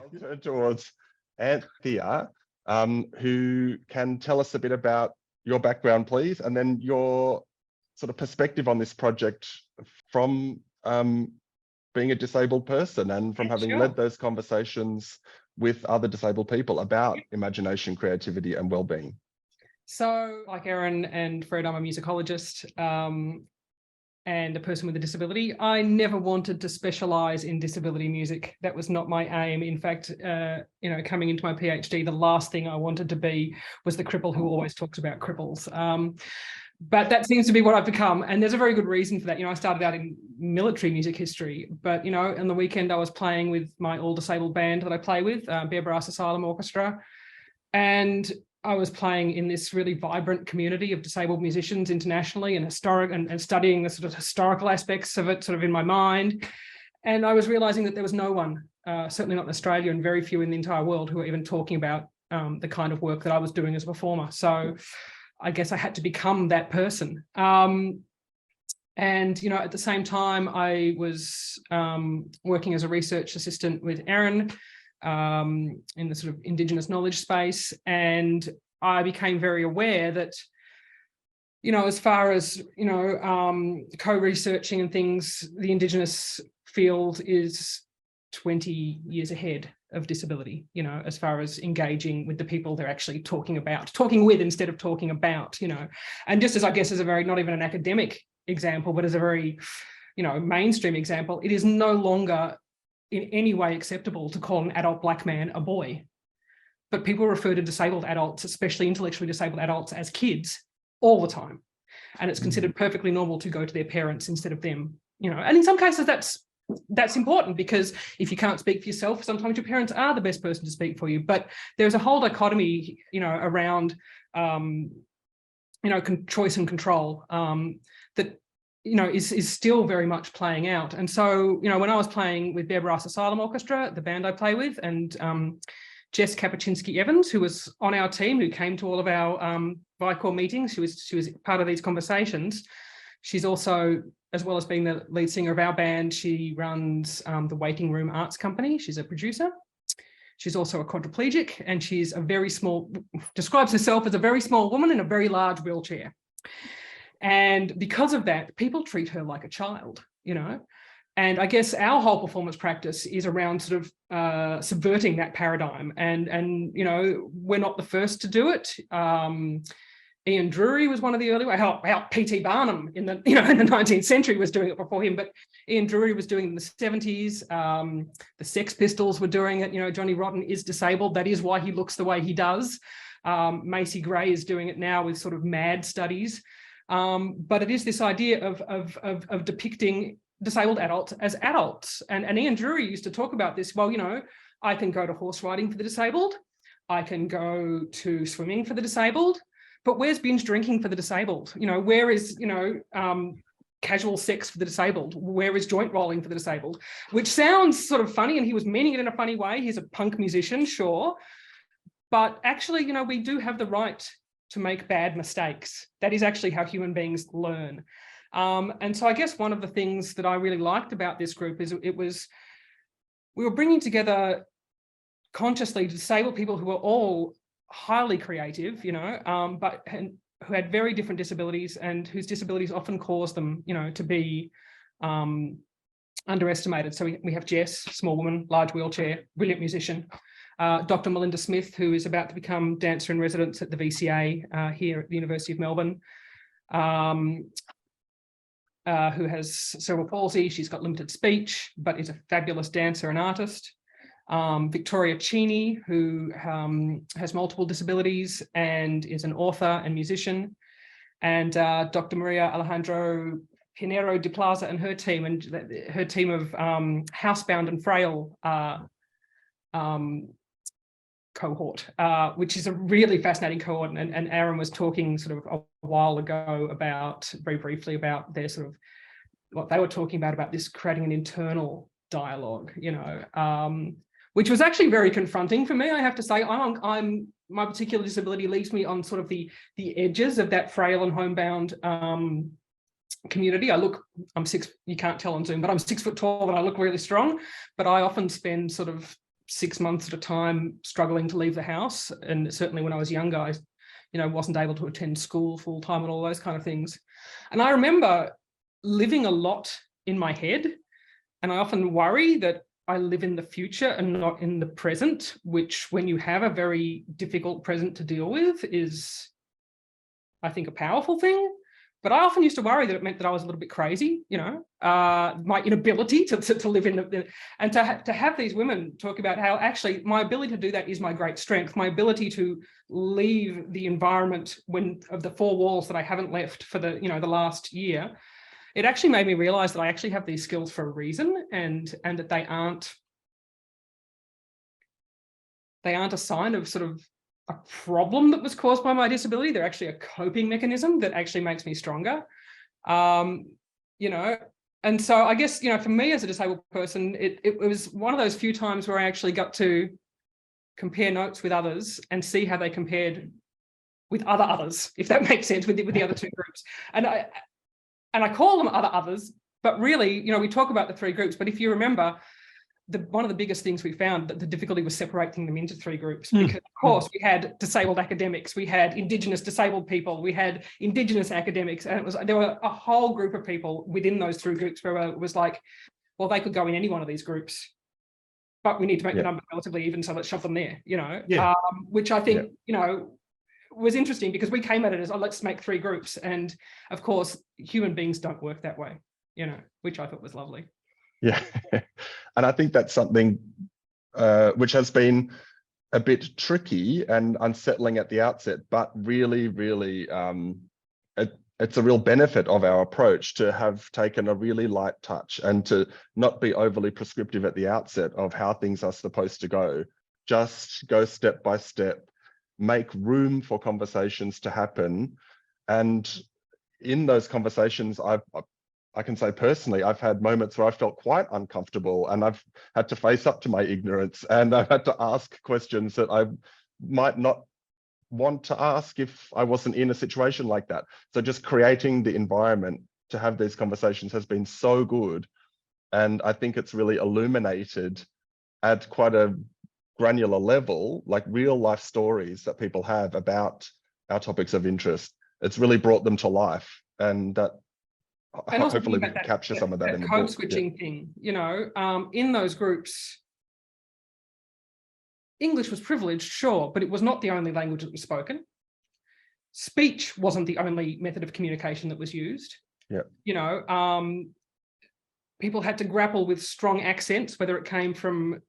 I'll turn towards Anthea, who can tell us a bit about your background, please, and then your sort of perspective on this project from being a disabled person and from having led those conversations with other disabled people about imagination, creativity, and well-being. So, like Erin and Fred, I'm a musicologist and a person with a disability. I never wanted to specialise in disability music. That was not my aim. In fact, coming into my PhD, the last thing I wanted to be was the cripple who always talks about cripples. But that seems to be what I've become. And there's a very good reason for that. I started out in military music history, but, on the weekend I was playing with my all-disabled band that I play with, Bear Brass Asylum Orchestra. And I was playing in this really vibrant community of disabled musicians internationally and studying the sort of historical aspects of it sort of in my mind. And I was realizing that there was no one, certainly not in Australia and very few in the entire world, who were even talking about the kind of work that I was doing as a performer. So I guess I had to become that person. And, at the same time, I was working as a research assistant with Erin in the sort of Indigenous knowledge space. And I became very aware that, as far as, co-researching and things, the Indigenous field is 20 years ahead of disability, as far as engaging with the people they're actually talking with instead of talking about, and just as I guess as a very, not even an academic example, but as a very, mainstream example, it is no longer in any way acceptable to call an adult black man a boy. But people refer to disabled adults, especially intellectually disabled adults, as kids all the time. And it's considered perfectly normal to go to their parents instead of them, and in some cases that's important, because if you can't speak for yourself, sometimes your parents are the best person to speak for you. But there's a whole dichotomy, around, choice and control that, is still very much playing out. And so, when I was playing with Bear Brass Asylum Orchestra, the band I play with, and Jess Kapuscinski-Evans, who was on our team, who came to all of our VICAW meetings, she was part of these conversations. She's also, as well as being the lead singer of our band, she runs the Waiting Room Arts Company. She's a producer. She's also a quadriplegic, and she's describes herself as a very small woman in a very large wheelchair. And because of that, people treat her like a child, And I guess our whole performance practice is around sort of subverting that paradigm. And we're not the first to do it. Ian Drury was one of the early, P.T. Barnum in the 19th century was doing it before him, but Ian Drury was doing it in the 70s. The Sex Pistols were doing it. Johnny Rotten is disabled. That is why he looks the way he does. Macy Gray is doing it now with sort of MAD studies. But it is this idea of depicting disabled adults as adults. And Ian Drury used to talk about this. Well, I can go to horse riding for the disabled. I can go to swimming for the disabled. But where's binge drinking for the disabled? Where is, casual sex for the disabled? Where is joint rolling for the disabled? Which sounds sort of funny, and he was meaning it in a funny way. He's a punk musician, sure. But actually, we do have the right to make bad mistakes. That is actually how human beings learn. And so I guess one of the things that I really liked about this group is we were bringing together consciously disabled people who were all highly creative, but who had very different disabilities, and whose disabilities often cause them, to be underestimated. So we have Jess, small woman, large wheelchair, brilliant musician. Dr. Melinda Smith, who is about to become dancer in residence at the VCA here at the University of Melbourne, who has cerebral palsy. She's got limited speech, but is a fabulous dancer and artist. Victoria Cheney, who has multiple disabilities and is an author and musician. And Dr. Maria Alejandro Pinero de Plaza and her team of Housebound and Frail cohort, which is a really fascinating cohort. And Aaron was talking sort of a while ago very briefly about their sort of, what they were talking about this creating an internal dialogue, which was actually very confronting for me, I have to say. My particular disability leaves me on sort of the edges of that frail and homebound community. I'm 6, you can't tell on Zoom, but I'm 6 foot tall and I look really strong, but I often spend sort of 6 months at a time struggling to leave the house. And certainly when I was younger, I wasn't able to attend school full time and all those kind of things. And I remember living a lot in my head. And I often worry that I live in the future and not in the present, which when you have a very difficult present to deal with is, I think, a powerful thing. But I often used to worry that it meant that I was a little bit crazy, my inability to live in and to have these women talk about how actually my ability to do that is my great strength, my ability to leave the environment of the four walls that I haven't left for the last year. It actually made me realize that I actually have these skills for a reason, and that they aren't a sign of sort of a problem that was caused by my disability. They're actually a coping mechanism that actually makes me stronger. And so I guess, for me as a disabled person, it was one of those few times where I actually got to compare notes with others and see how they compared with others, if that makes sense, with the other two groups. And I call them others, but really, we talk about the three groups, but if you remember, one of the biggest things we found, that the difficulty was separating them into three groups, because of course we had disabled academics, we had Indigenous disabled people, we had Indigenous academics, and there were a whole group of people within those three groups where it was like, well, they could go in any one of these groups, but we need to make the number relatively even, so let's shove them there, which I think, was interesting, because we came at it as, let's make three groups. And of course, human beings don't work that way, which I thought was lovely. Yeah, and I think that's something which has been a bit tricky and unsettling at the outset, but really, really, it's a real benefit of our approach to have taken a really light touch and to not be overly prescriptive at the outset of how things are supposed to go. Just go step by step, make room for conversations to happen. And in those conversations, I can say personally, I've had moments where I felt quite uncomfortable, and I've had to face up to my ignorance, and I've had to ask questions that I might not want to ask if I wasn't in a situation like that. So just creating the environment to have these conversations has been so good. And I think it's really illuminated at quite a granular level, like real life stories that people have about our topics of interest. It's really brought them to life, and that hopefully we can capture some of that in the code book. switching thing, in those groups, English was privileged, sure, but it was not the only language that was spoken. Speech wasn't the only method of communication that was used. People had to grapple with strong accents, whether it came from,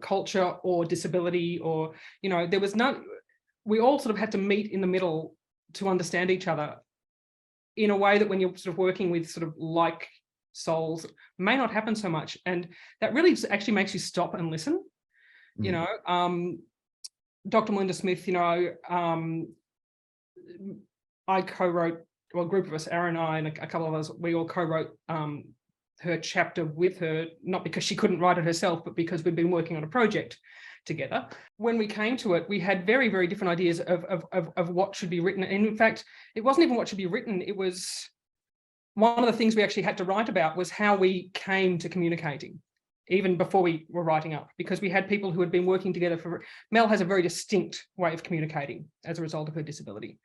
culture or disability, or, there was none. We all sort of had to meet in the middle to understand each other in a way that when you're sort of working with sort of like souls may not happen so much. And that really actually makes you stop and listen. Dr. Melinda Smith, I co-wrote, well, a group of us, Aaron and I and a couple of us, we all co-wrote her chapter with her, not because she couldn't write it herself, but because we'd been working on a project together. When we came to it, we had very, very different ideas of what should be written. And in fact, it wasn't even what should be written. It was one of the things we actually had to write about was how we came to communicating, even before we were writing up, because we had people who had been working together for, Mel has a very distinct way of communicating as a result of her disability.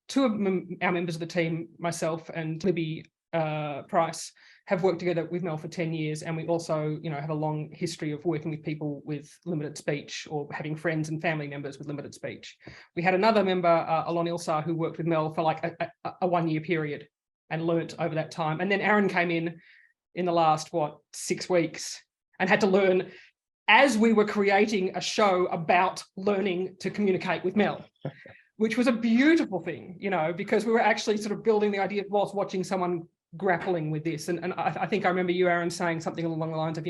Two of our members of the team, myself and Libby Price, have worked together with Mel for 10 years. And we also, have a long history of working with people with limited speech, or having friends and family members with limited speech. We had another member, Alon Ilsar, who worked with Mel for like a 1 year period and learnt over that time. And then Aaron came in the last, 6 weeks, and had to learn as we were creating a show about learning to communicate with Mel, which was a beautiful thing, because we were actually sort of building the idea whilst watching someone grappling with this. And I think I remember you, Aaron, saying something along the lines of,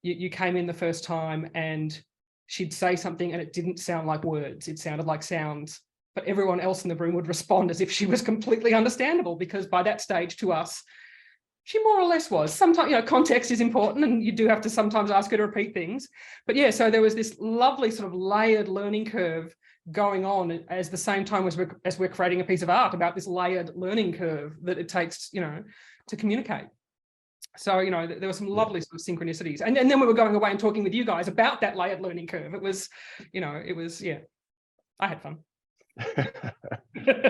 you came in the first time and she'd say something and it didn't sound like words, it sounded like sounds, but everyone else in the room would respond as if she was completely understandable, because by that stage to us, she more or less was. Sometimes, context is important, and you do have to sometimes ask her to repeat things. But yeah, so there was this lovely sort of layered learning curve going on at the same time as we're creating a piece of art about this layered learning curve that it takes, to communicate. So, you know, there were some lovely sort of synchronicities. And then we were going away and talking with you guys about that layered learning curve. It was, you know, yeah, I had fun.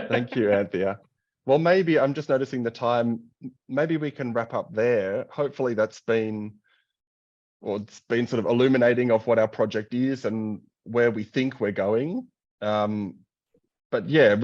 Thank you, Anthea. Well, maybe I'm just noticing the time. Maybe we can wrap up there. Hopefully that's been, or it's been sort of illuminating of what our project is and where we think we're going. But yeah,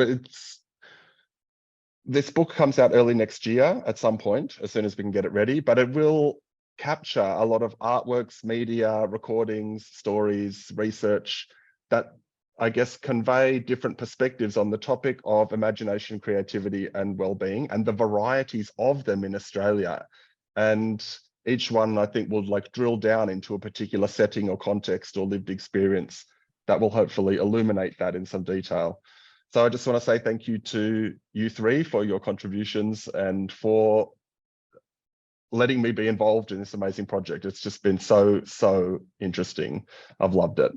this book comes out early next year at some point, as soon as we can get it ready, but it will capture a lot of artworks, media, recordings, stories, research that I guess convey different perspectives on the topic of imagination, creativity, and well-being, and the varieties of them in Australia. And each one, I think, will like drill down into a particular setting or context or lived experience that will hopefully illuminate that in some detail. So I just want to say thank you to you three for your contributions and for letting me be involved in this amazing project. It's just been so interesting. I've loved it.